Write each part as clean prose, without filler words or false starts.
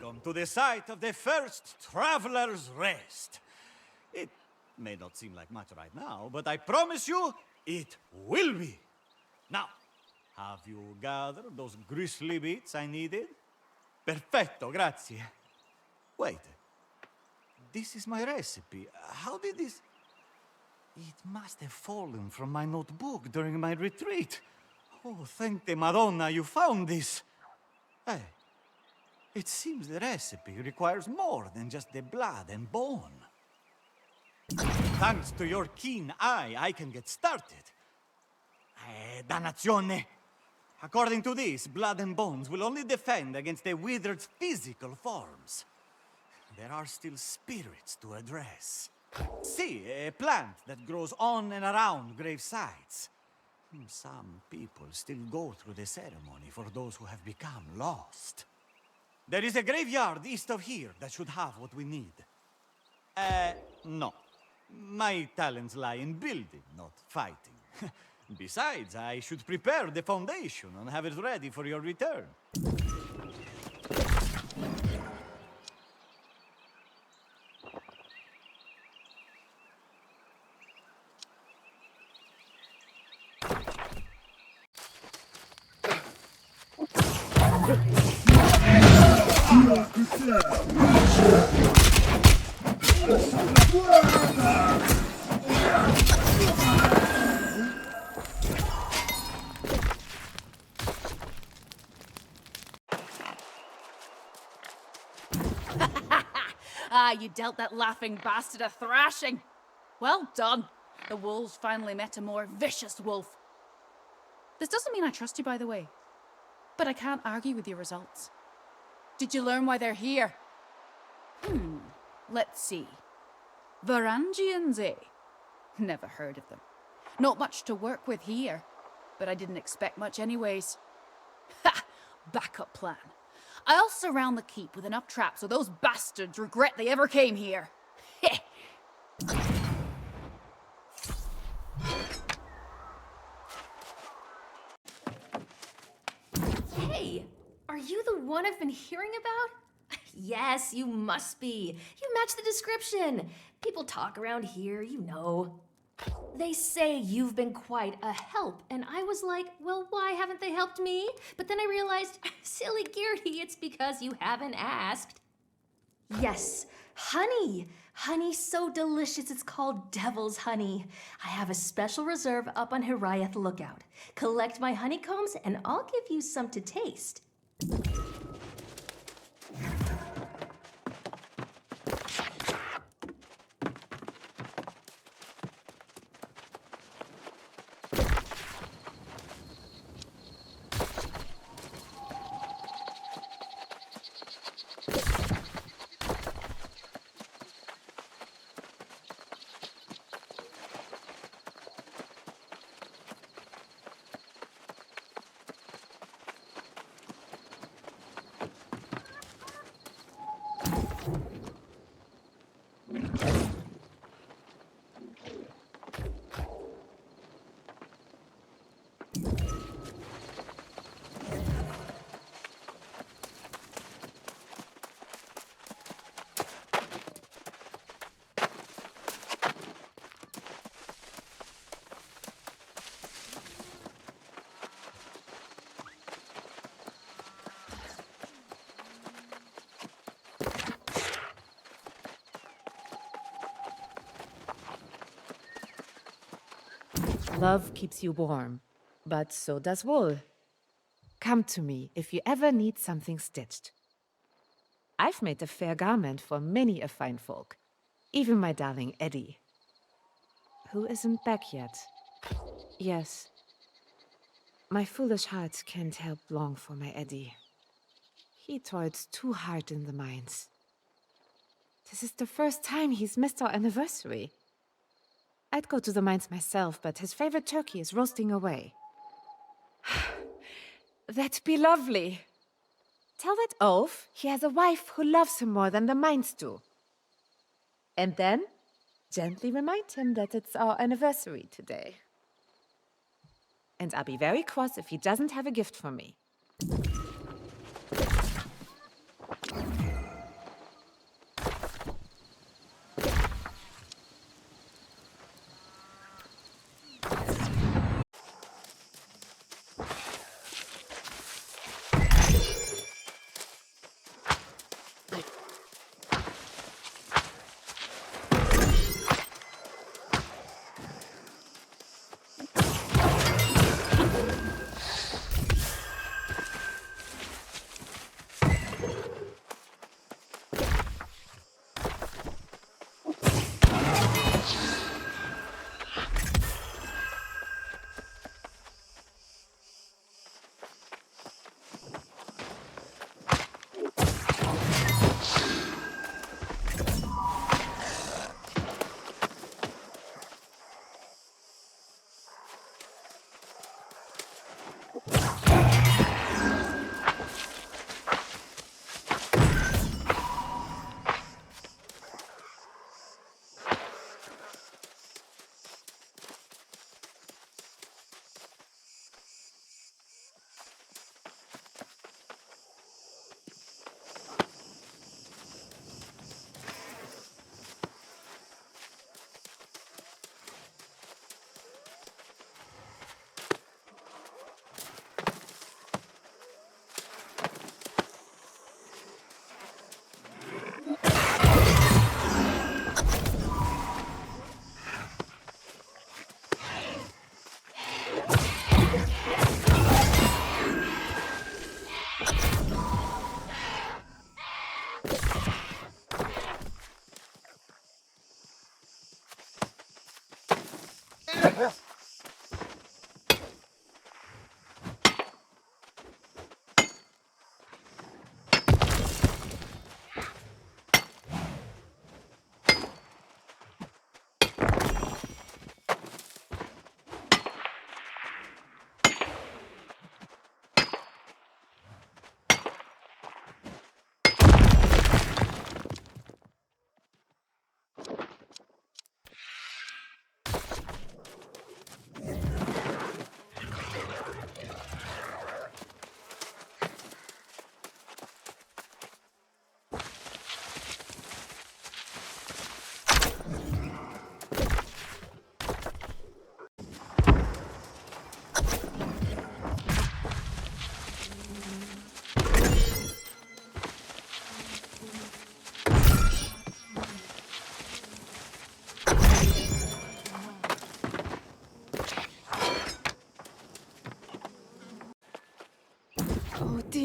Welcome to the site of the first Traveler's Rest. It may not seem like much right now, but I promise you, it will be. Now, have you gathered those grisly bits I needed? Perfetto, grazie. Wait. This is my recipe. How did this... It must have fallen from my notebook during my retreat. Oh, thank the Madonna you found this. Hey, it seems the recipe requires more than just the blood and bone. Thanks to your keen eye, I can get started. Dannazione! According to this, blood and bones will only defend against the withered physical forms. There are still spirits to address. See, a plant that grows on and around grave sites. Some people still go through the ceremony for those who have become lost. There is a graveyard east of here that should have what we need. No. My talents lie in building, not fighting. Besides, I should prepare the foundation and have it ready for your return. You dealt that laughing bastard a thrashing. Well done. The wolves finally met a more vicious wolf. This doesn't mean I trust you, by the way. But I can't argue with your results. Did you learn why they're here? Let's see. Varangians, eh? Never heard of them. Not much to work with here. But I didn't expect much anyways. Ha! Backup plan. I'll surround the keep with enough traps so those bastards regret they ever came here. Heh! Hey, are you the one I've been hearing about? Yes, you must be. You match the description. People talk around here, you know. They say you've been quite a help, and I was like, well, why haven't they helped me? But then I realized, silly Geardy, it's because you haven't asked. Yes, honey. Honey so delicious it's called devil's honey. I have a special reserve up on Hiraeth Lookout. Collect my honeycombs and I'll give you some to taste. Love keeps you warm, but so does wool. Come to me if you ever need something stitched. I've made a fair garment for many a fine folk, even my darling Eddie, who isn't back yet. Yes, my foolish heart can't help long for my Eddie. He toiled too hard in the mines. This is the first time he's missed our anniversary. I'd go to the mines myself, but his favorite turkey is roasting away. That'd be lovely. Tell that oaf he has a wife who loves him more than the mines do. And then, gently remind him that it's our anniversary today. And I'll be very cross if he doesn't have a gift for me.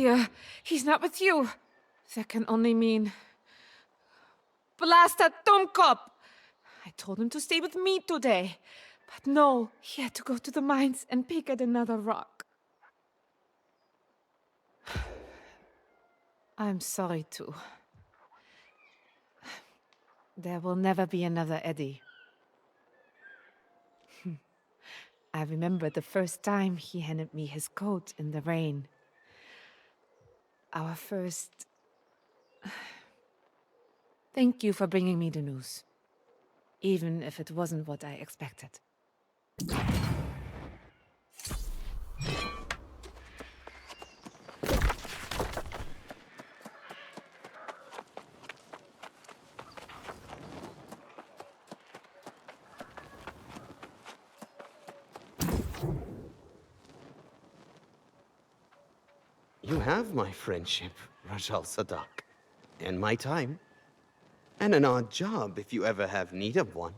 here. He's not with you. That can only mean... Blast that dumb cop! I told him to stay with me today. But no, he had to go to the mines and pick at another rock. I'm sorry too. There will never be another Eddie. I remember the first time he handed me his coat in the rain. Our first... Thank you for bringing me the news. Even if it wasn't what I expected. You have my friendship, Rajal Sadak, and my time. And an odd job if you ever have need of one.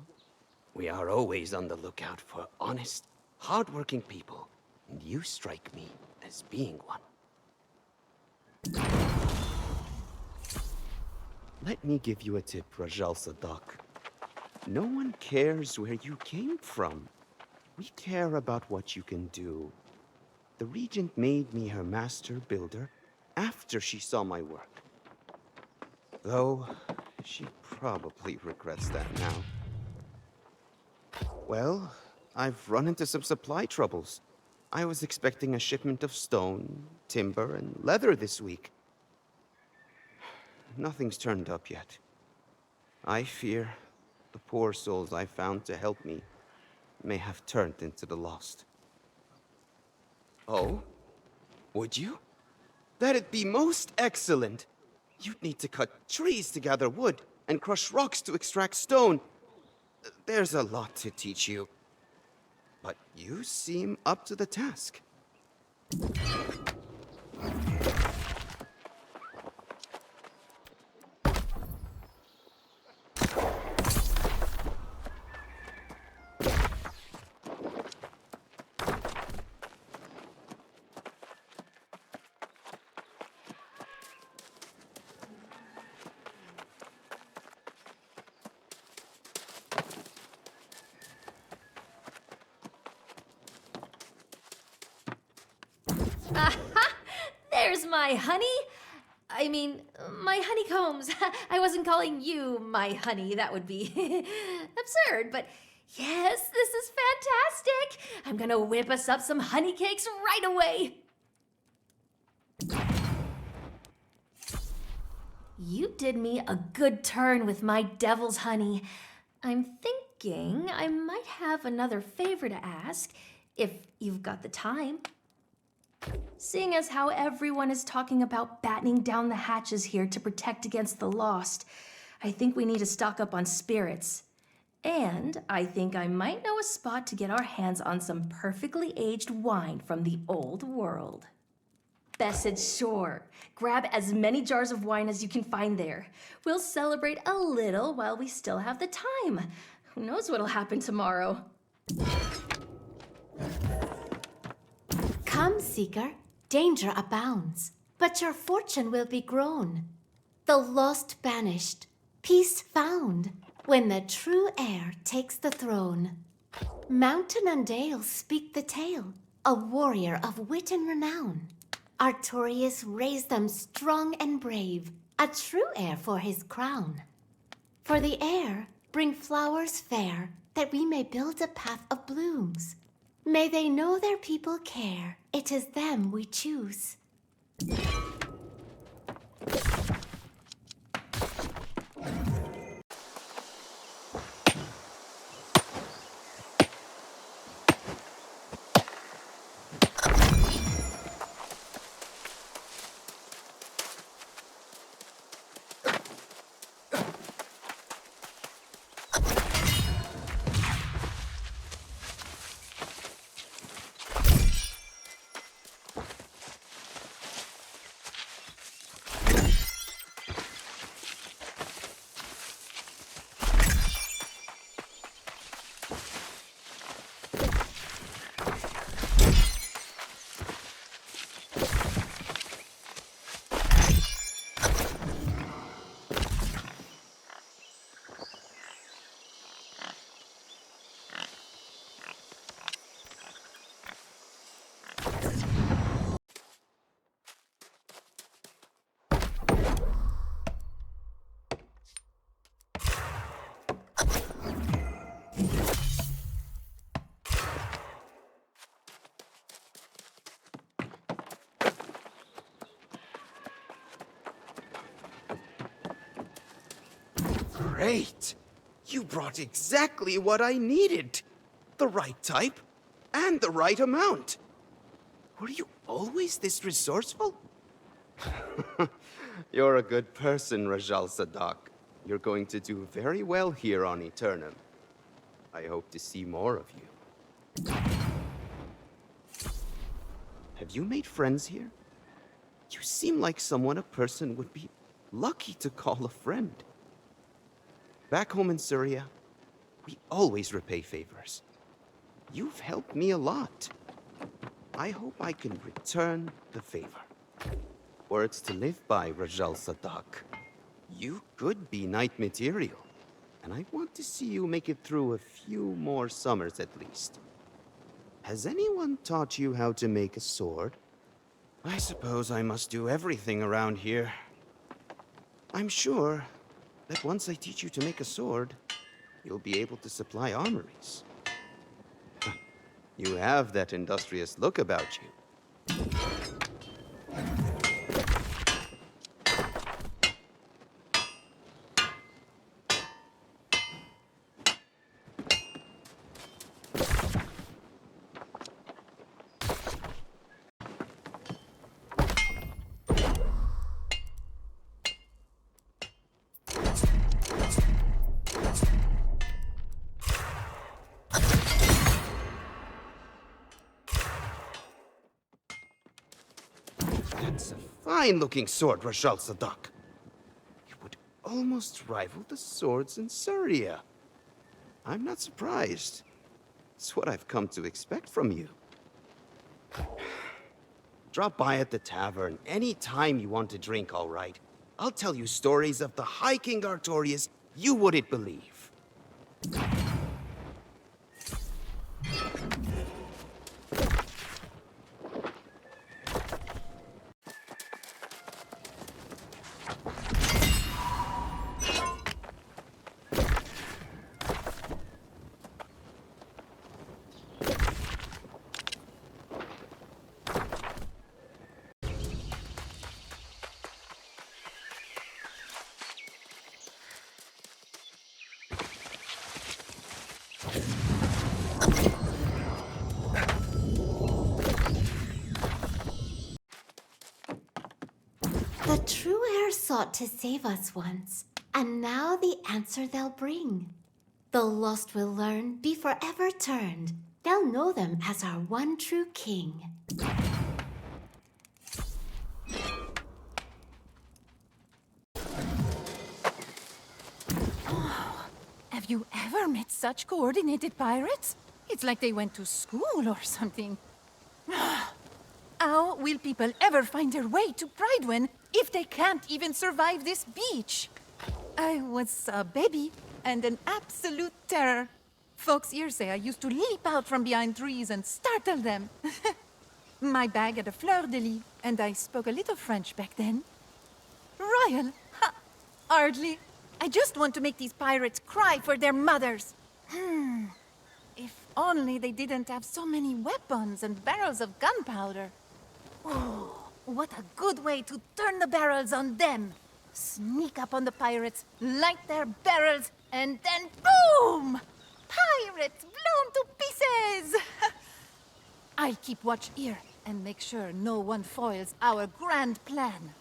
We are always on the lookout for honest, hard-working people, and you strike me as being one. Let me give you a tip, Rajal Sadak. No one cares where you came from. We care about what you can do. The Regent made me her master builder after she saw my work. Though, she probably regrets that now. Well, I've run into some supply troubles. I was expecting a shipment of stone, timber, and leather this week. Nothing's turned up yet. I fear the poor souls I found to help me may have turned into the lost. Oh? Would you? That'd be most excellent! You'd need to cut trees to gather wood, and crush rocks to extract stone. There's a lot to teach you. But you seem up to the task. There's my honey. I mean, my honeycombs. I wasn't calling you my honey. That would be absurd, but yes, this is fantastic. I'm gonna whip us up some honey cakes right away. You did me a good turn with my devil's honey. I'm thinking I might have another favor to ask, if you've got the time. Seeing as how everyone is talking about battening down the hatches here to protect against the lost, I think we need to stock up on spirits. And I think I might know a spot to get our hands on some perfectly aged wine from the old world. Bessed Shore. Grab as many jars of wine as you can find there. We'll celebrate a little while we still have the time. Who knows what'll happen tomorrow? Come, Seeker, danger abounds, but your fortune will be grown. The lost banished, peace found, when the true heir takes the throne. Mountain and dale speak the tale, a warrior of wit and renown. Artorius raised them strong and brave, a true heir for his crown. For the heir, bring flowers fair, that we may build a path of blooms. May they know their people care. It is them we choose. Great! You brought exactly what I needed. The right type and the right amount. Were you always this resourceful? You're a good person, Rajal Sadak. You're going to do very well here on Eternum. I hope to see more of you. Have you made friends here? You seem like someone a person would be lucky to call a friend. Back home in Syria, we always repay favors. You've helped me a lot. I hope I can return the favor. Words to live by, Rajal Sadak. You could be knight material, and I want to see you make it through a few more summers at least. Has anyone taught you how to make a sword? I suppose I must do everything around here. I'm sure that once I teach you to make a sword, you'll be able to supply armories. You have that industrious look about you. That's a fine-looking sword, Rajal Sadak. It would almost rival the swords in Syria. I'm not surprised. It's what I've come to expect from you. Drop by at the tavern any time you want to drink, all right? I'll tell you stories of the High King Artorias you wouldn't believe. The true heir sought to save us once, and now the answer they'll bring. The lost will learn, be forever turned. They'll know them as our one true king. Have you ever met such coordinated pirates? It's like they went to school or something. How will people ever find their way to Bridewin if they can't even survive this beach? I was a baby and an absolute terror. Folks here say I used to leap out from behind trees and startle them. My bag had a fleur-de-lis, and I spoke a little French back then. Royal? Ha! Hardly. I just want to make these pirates cry for their mothers. If only they didn't have so many weapons and barrels of gunpowder. Oh, what a good way to turn the barrels on them. Sneak up on the pirates, light their barrels, and then boom! Pirates blown to pieces! I'll keep watch here and make sure no one foils our grand plan.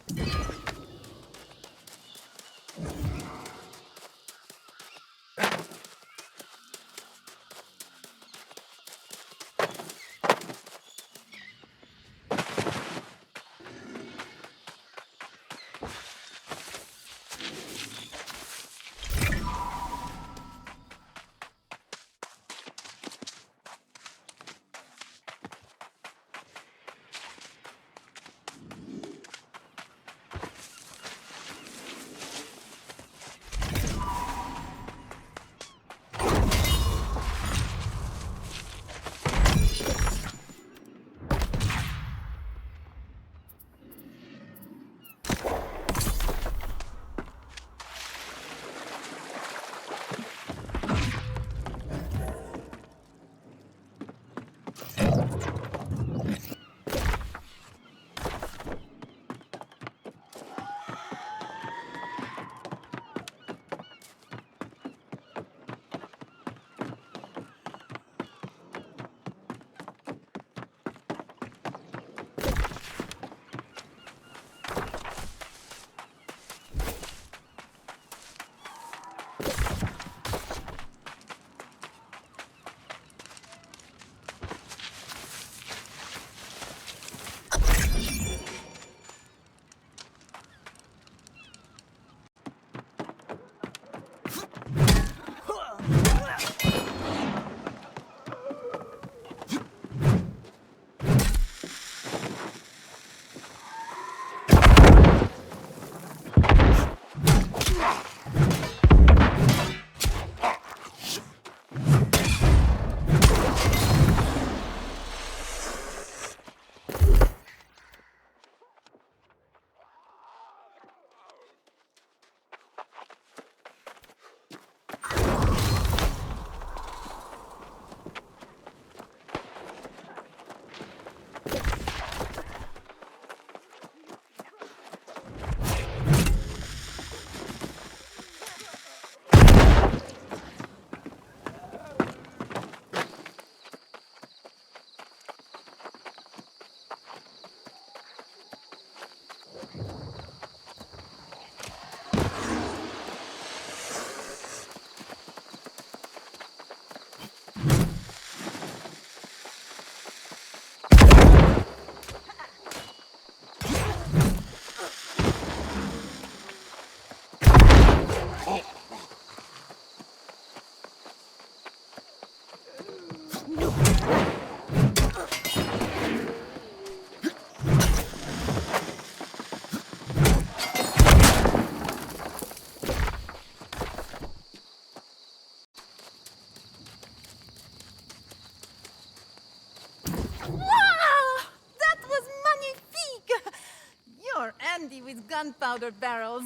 gunpowder barrels.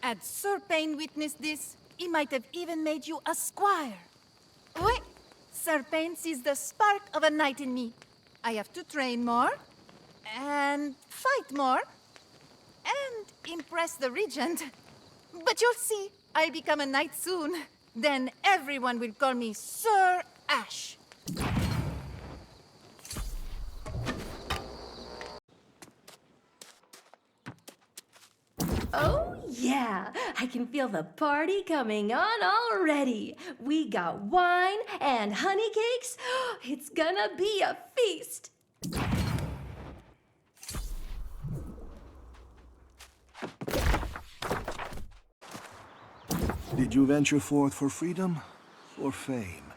Had Sir Payne witnessed this, he might have even made you a squire. Wait, Sir Payne sees the spark of a knight in me. I have to train more, and fight more, and impress the regent. But you'll see, I'll become a knight soon. Then everyone will call me Sir Ash. Oh, yeah, I can feel the party coming on already. We got wine and honey cakes. It's gonna be a feast. Did you venture forth for freedom or fame?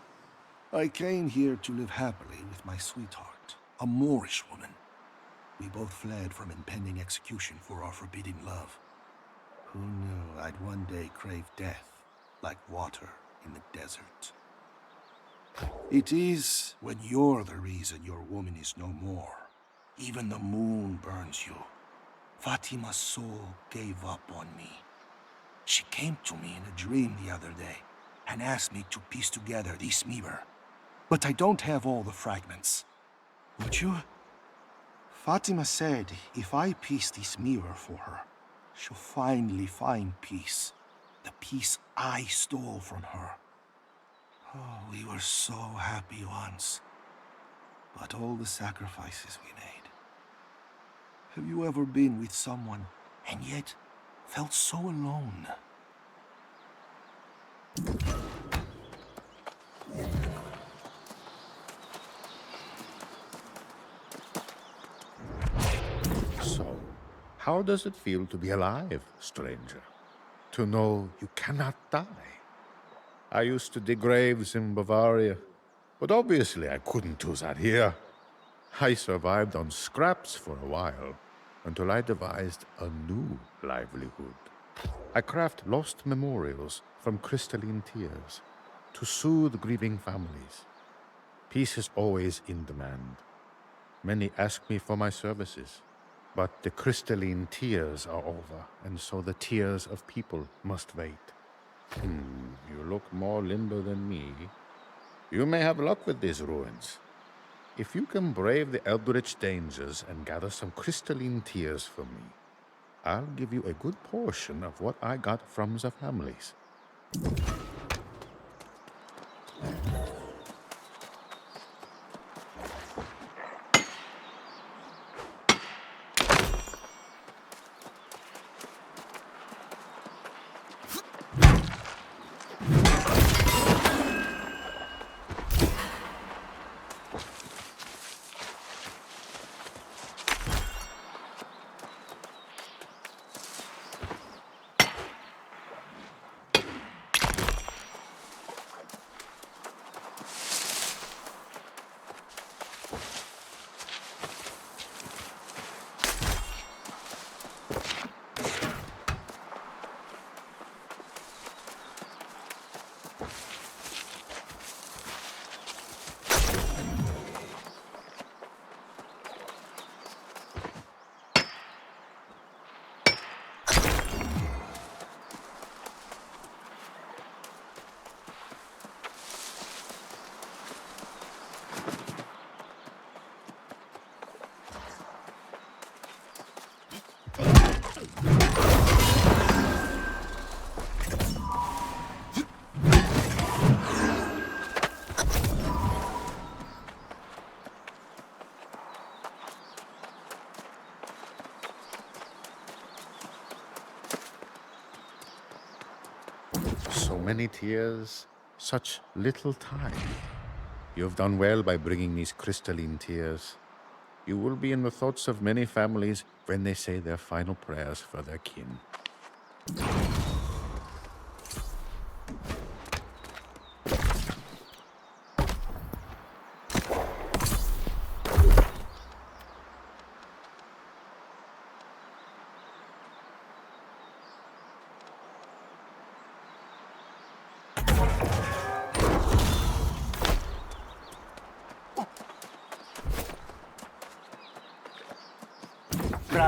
I came here to live happily with my sweetheart, a Moorish woman. We both fled from impending execution for our forbidden love. Who knew I'd one day crave death like water in the desert? It is when you're the reason your woman is no more. Even the moon burns you. Fatima's soul gave up on me. She came to me in a dream the other day and asked me to piece together this mirror. But I don't have all the fragments. Would you? Fatima said if I piece this mirror for her, she'll finally find peace. The peace I stole from her. Oh, we were so happy once. But all the sacrifices we made. Have you ever been with someone and yet felt so alone? So, how does it feel to be alive, stranger? To know you cannot die? I used to dig graves in Bavaria, but obviously I couldn't do that here. I survived on scraps for a while, until I devised a new livelihood. I craft lost memorials from crystalline tears to soothe grieving families. Peace is always in demand. Many ask me for my services, but the crystalline tears are over, and so the tears of people must wait. You look more limber than me. You may have luck with these ruins. If you can brave the eldritch dangers and gather some crystalline tears for me, I'll give you a good portion of what I got from the families. So many tears, such little time. You have done well by bringing these crystalline tears. You will be in the thoughts of many families when they say their final prayers for their kin.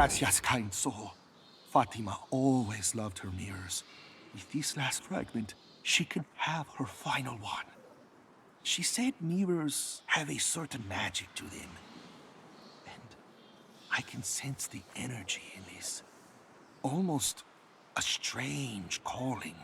Gracias, kind soul. Fatima always loved her mirrors. With this last fragment, she can have her final one. She said mirrors have a certain magic to them. And I can sense the energy in this. Almost a strange calling.